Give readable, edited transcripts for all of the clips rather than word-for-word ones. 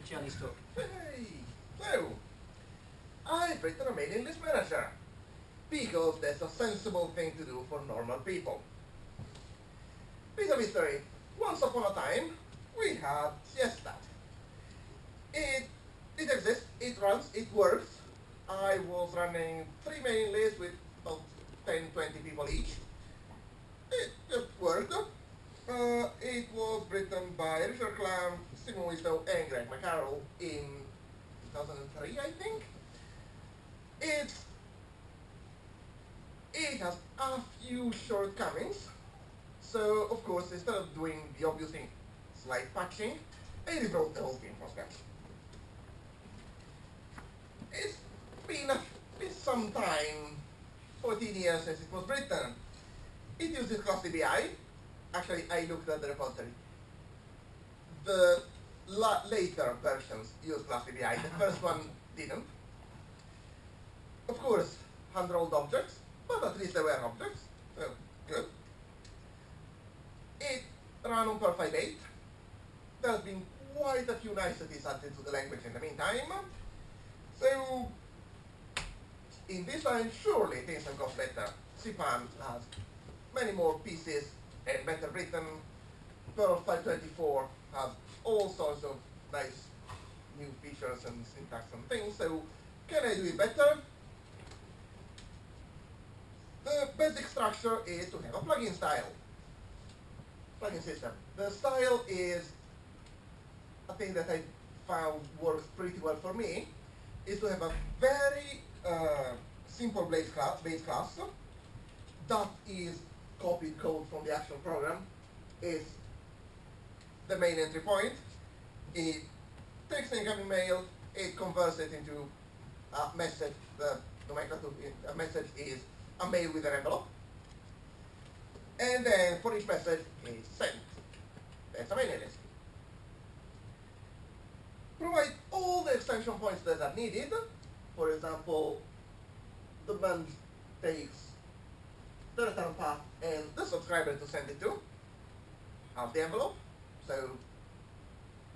specialister. Hey, so I've written a mailing list manager because that's a sensible thing to do for normal people. Piece of history. Once upon a time, we had Siesta. It exists, it runs, it works. I was running 3 mailing lists with about 10, 20 people each. It just worked. It was written by Richard Clam, Stephen Wistow, and Greg McCarroll in 2003, I think. It has a few shortcomings. So, of course, instead of doing the obvious thing, slight patching, I rewrote the whole thing from scratch. It's been some time, 14 years since it was written. It uses class DBI. Actually, I looked at the repository. The later versions use class DBI. The first one didn't. Of course, 100-old objects, but at least they were objects. So, good. It ran on perl 5.8. There's been quite a few niceties added to the language in the meantime. So, in this line, surely things have got better. Cpan has many more pieces and better written. Perl 5.24 has all sorts of nice new features and syntax and things. So, can I do it better? The basic structure is to have a plugin style. Plugin system. The style is a thing that I found works pretty well for me, is to have a very simple base class that is copied code from the actual program, is the main entry point. It takes the incoming mail, it converts it into a message. The nomenclature, a message is a mail with an envelope. And then for each message is sent. That's a mailing list. Provide all the extension points that are needed. For example, the band takes the return path and the subscriber to send it to. Have the envelope. So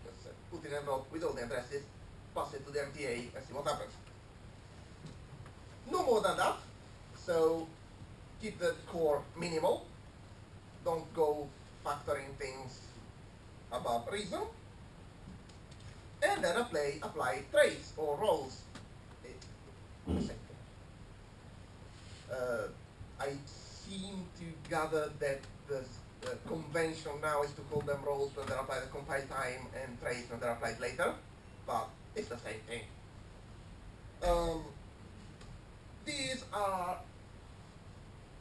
just put in an envelope with all the addresses, pass it to the MTA and see what happens. No more than that. So keep the core minimal. Don't go factoring things above reason. And then apply traits or roles. I seem to gather that the convention now is to call them roles when they're applied at compile time and traits when they're applied later, but it's the same thing. These are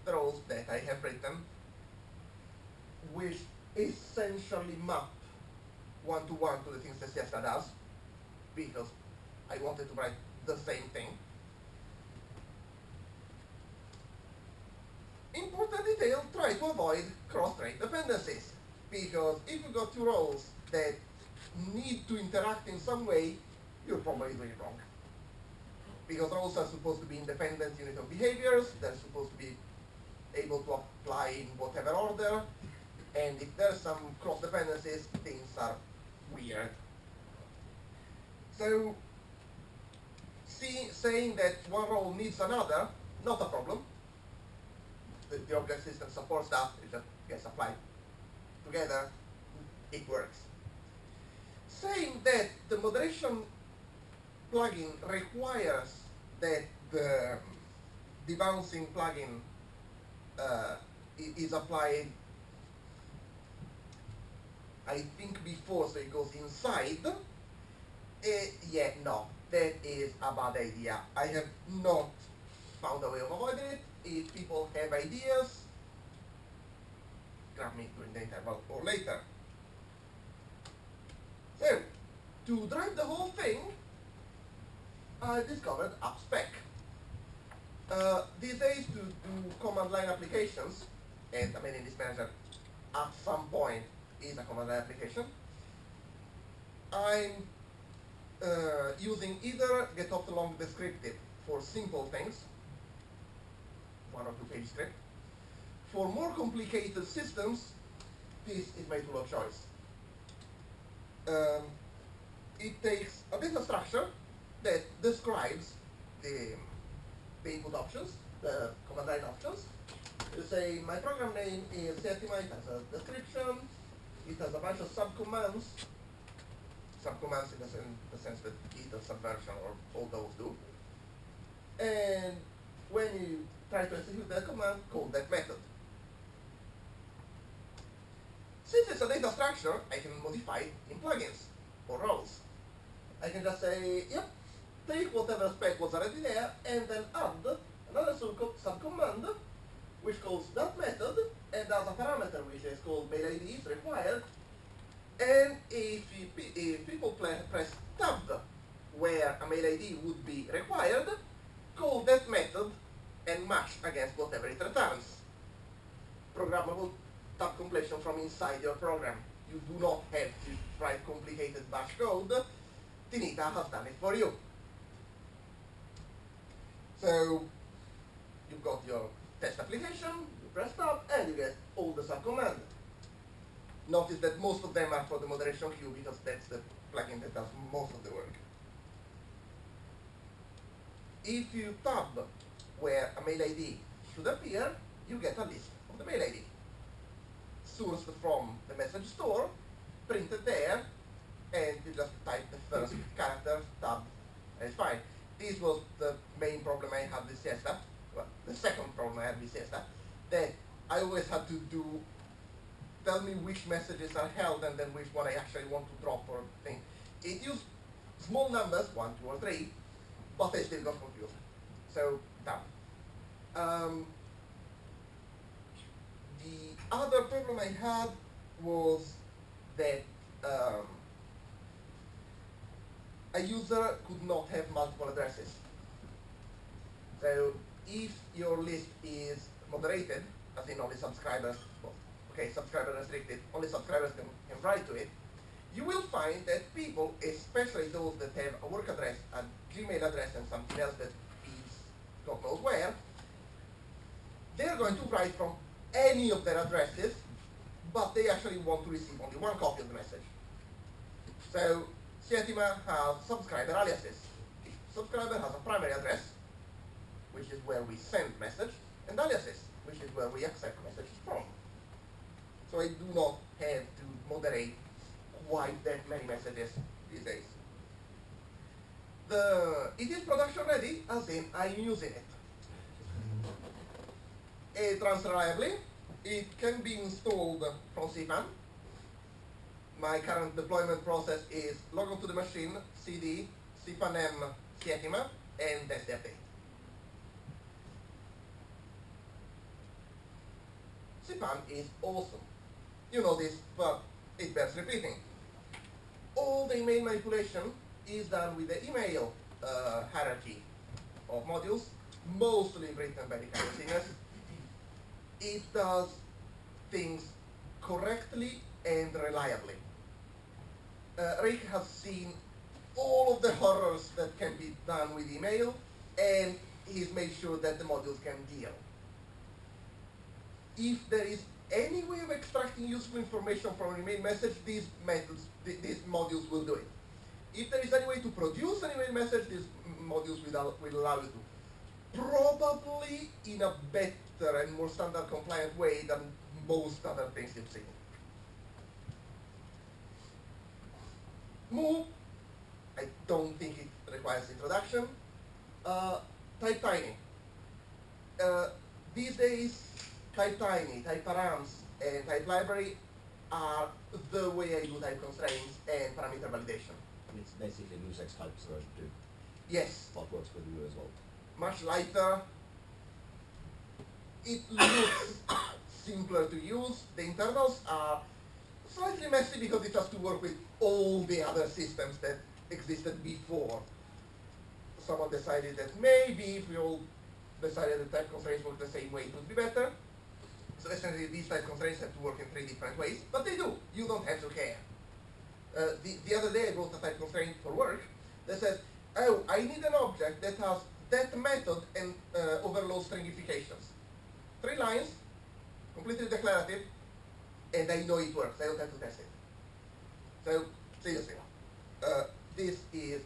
the roles that I have written, which essentially map one-to-one to the things that Siesta does, because I wanted to write the same thing. Important detail, try to avoid cross-trait dependencies, because if you've got two roles that need to interact in some way, you're probably doing it wrong. Because roles are supposed to be independent unit of behaviors, they're supposed to be able to apply in whatever order, and if there's some cross dependencies, things are weird. So, saying that one role needs another, not a problem. The object system supports that, it just gets applied together, it works. Saying that the moderation plugin requires that the debouncing plugin is applied, I think before, so it goes inside. Yeah, no, that is a bad idea. I have not found a way of avoiding it. If people have ideas, grab me during the interval or later. So, to drive the whole thing, I discovered AppSpec. These days, to do command line applications, and I mean in this manager, at some point is a command line application, I'm using either get-off-the-long descriptive for simple things, 1 or 2 page script. For more complicated systems, this is my tool of choice. it takes a data structure that describes the input options, the command line options. You say my program name is Sietima, it has a description, it has a bunch of subcommands in the sense that either subversion or all those do. And when you try to execute that command, call that method. Since it's a data structure, I can modify it in plugins or roles. I can just say, yep, take whatever spec was already there and then add another subcommand which calls that method and has a parameter which is called mail ID is required. And if people press tab where a mail ID would be required, call that method and match against whatever it returns. Programmable tab completion from inside your program. You do not have to write complicated bash code. Tinita has done it for you. So you've got your test application, you press tab, and you get all the subcommands. Notice that most of them are for the moderation queue because that's the plugin that does most of the work. If you tab where a mail ID should appear, you get a list of the mail ID. Sourced from the message store, printed there, and you just type the first character, tab, and it's fine. This was the main problem I had with Siesta. Well, the second problem I had with Siesta, that I always had to tell me which messages are held and then which one I actually want to drop or thing. It used small numbers, 1, 2, or 3, but I still got confused. So, tab. The other problem I had was that a user could not have multiple addresses. So if your list is moderated, as in only subscribers, well, okay, subscriber restricted, only subscribers can write to it, you will find that people, especially those that have a work address, a Gmail address, and something else that is God knows where, they're going to write from any of their addresses, but they actually want to receive only one copy of the message. So Sietima has subscriber aliases. Subscriber has a primary address, which is where we send message, and aliases, which is where we accept messages from. So I do not have to moderate quite that many messages these days. It is production ready, as in I'm using it. It runs reliably. It can be installed from cpan. My current deployment process is log on to the machine, cd, cpan-m, Sietima, and that's the update. Cpan is awesome. You know this, but it bears repeating. All the email manipulation is done with the email hierarchy of modules, mostly written by the kernel seniors. It does things correctly and reliably. Rick has seen all of the horrors that can be done with email, and he's made sure that the modules can deal. If there is any way of extracting useful information from an email message, these modules will do it. If there is any way to produce an email message, these modules will allow you to. Probably in a better and more standard compliant way than most other things you've seen. Move, I don't think it requires introduction. Type tiny. These days, type tiny, type params, and type library are the way I do type constraints and parameter validation. And it's basically musex types version 2. Yes. That works with you as well. Much lighter. It looks simpler to use. The internals are slightly messy because it has to work with all the other systems that existed before. Someone decided that maybe if we all decided that type constraints work the same way, it would be better. So essentially these type constraints have to work in 3 different ways, but they do. You don't have to care. The other day I wrote a type constraint for work that says, oh, I need an object that has that method and overload stringifications. 3 lines, completely declarative, and I know it works. I don't have to test it. So seriously, this is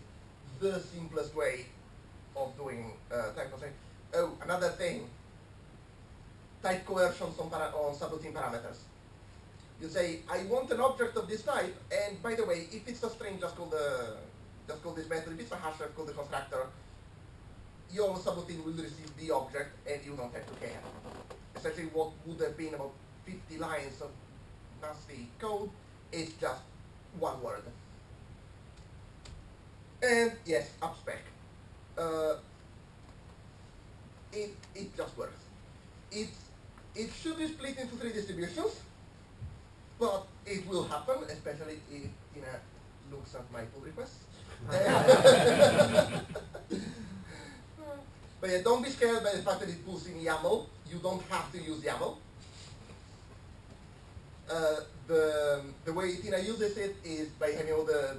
the simplest way of doing type constraint. Oh, another thing, type coercions on subroutine parameters. You say, I want an object of this type, and by the way, if it's a string, just call this method. If it's a hash, call the constructor. Your subroutine will receive the object, and you don't have to care. Essentially, what would have been about 50 lines of nasty code is just one word. And yes, upspec. It just works. It should be split into 3 distributions, but it will happen, especially if Tina looks at my pull requests. But yeah, don't be scared by the fact that it pulls in YAML. You don't have to use YAML. The way Tina uses it is by having all the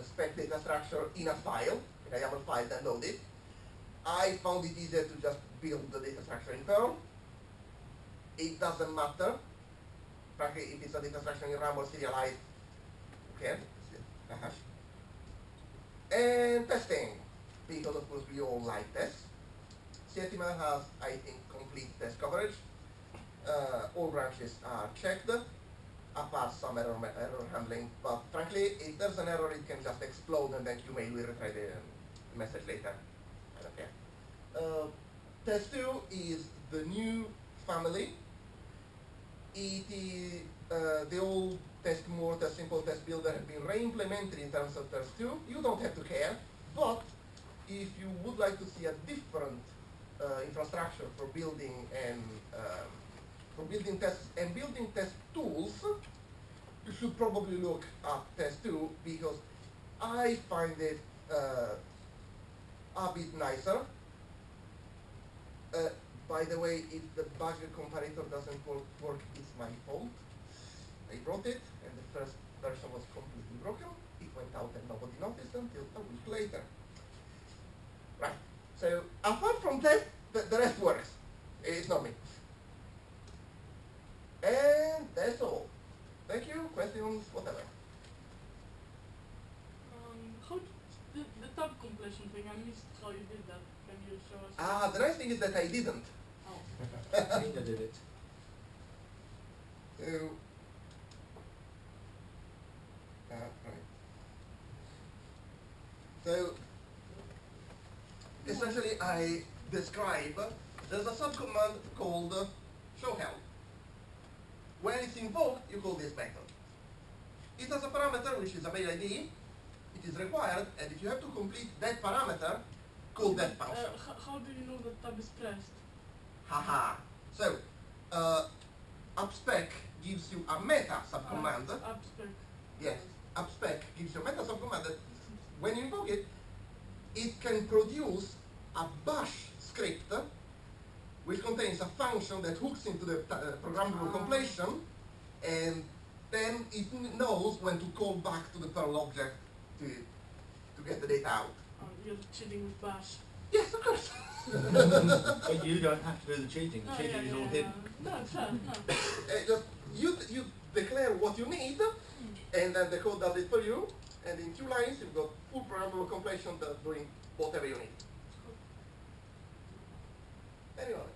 spec data structure in a file, in a YAML file, then load it. I found it easier to just build the data structure in Perl. It doesn't matter. Frankly, if it's a data structure in RAM or serialized, okay, a hash. And testing, because of course we all like tests. Sietima has, I think, complete test coverage. All branches are checked, apart some error handling. But frankly, if there's an error, it can just explode, and then you may retry the message later. I don't care. Test 2 is the new family. It is the old test more, test simple, test builder have been re-implemented in terms of test 2. You don't have to care, but if you would like to see a different infrastructure for building and tests and building test tools, you should probably look at test 2 because I find it a bit nicer. By the way, if the budget comparator doesn't work, it's my fault. I wrote it, and the first version was completely broken. It went out and nobody noticed until a week later. Right. So apart from that, the rest works. It's not me. And that's all. Thank you. Questions, whatever. How the tab completion thing? I missed how you did that. Can you show us? The nice thing is that I didn't. Oh. Tina did it. So, right. So, essentially I describe, there's a subcommand called show help. When it's invoked, you call this method. It has a parameter which is a mail ID. It is required, and if you have to complete that parameter, call that function. How do you know that tab is pressed? Haha. So, upspec gives you a meta subcommand. Upspec. Yes, upspec gives you a meta subcommand that when you invoke it, it can produce a bash script which contains a function that hooks into the programmable completion, and then it knows when to call back to the Perl object to get the data out. Oh, you're cheating with bash. Yes, of course. But you don't have to do the cheating. The cheating is all hidden. No, it's fair, no. You declare what you need, and then the code does it for you, and in 2 lines you've got full programmable completion doing whatever you need. Anyway.